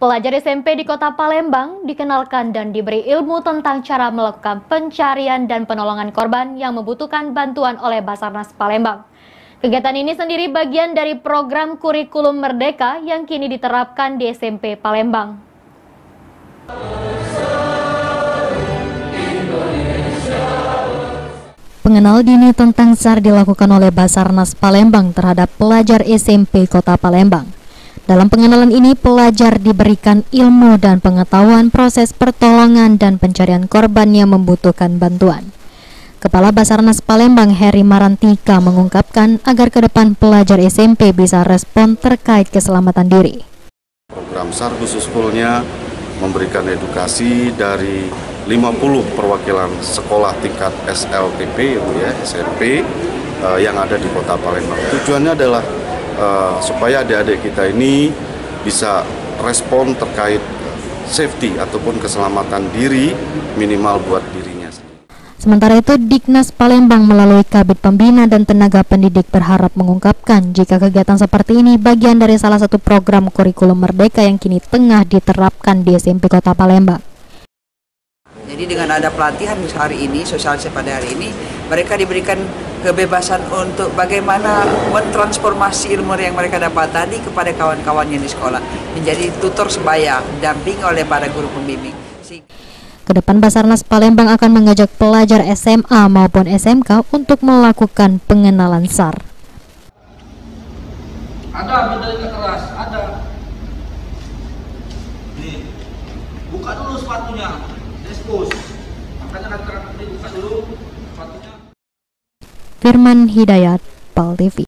Pelajar SMP di Kota Palembang dikenalkan dan diberi ilmu tentang cara melakukan pencarian dan penolongan korban yang membutuhkan bantuan oleh Basarnas Palembang. Kegiatan ini sendiri bagian dari program kurikulum Merdeka yang kini diterapkan di SMP Palembang. Pengenal dini tentang SAR dilakukan oleh Basarnas Palembang terhadap pelajar SMP Kota Palembang. Dalam pengenalan ini, pelajar diberikan ilmu dan pengetahuan proses pertolongan dan pencarian korban yang membutuhkan bantuan. Kepala Basarnas Palembang, Heri Marantika, mengungkapkan agar ke depan pelajar SMP bisa respon terkait keselamatan diri. Program SAR khusus schoolnya memberikan edukasi dari 50 perwakilan sekolah tingkat SLTP, SMP yang ada di Kota Palembang. Tujuannya adalah supaya adik-adik kita ini bisa respon terkait safety ataupun keselamatan diri minimal buat dirinya sendiri. Sementara itu, Diknas Palembang melalui Kabid Pembina dan Tenaga Pendidik berharap mengungkapkan jika kegiatan seperti ini bagian dari salah satu program kurikulum Merdeka yang kini tengah diterapkan di SMP Kota Palembang. Jadi dengan ada pelatihan hari ini, sosialisasi pada hari ini, mereka diberikan kebebasan untuk bagaimana mentransformasi ilmu yang mereka dapat tadi kepada kawan-kawannya di sekolah, menjadi tutor sebaya, didampingi oleh para guru pembimbing. Kedepan Basarnas Palembang akan mengajak pelajar SMA maupun SMK untuk melakukan pengenalan SAR. Ada bedanya keras, ada. Nih, buka dulu sepatunya. Makanya nanti buka dulu sepatunya. Firman Hidayat, PAL TV.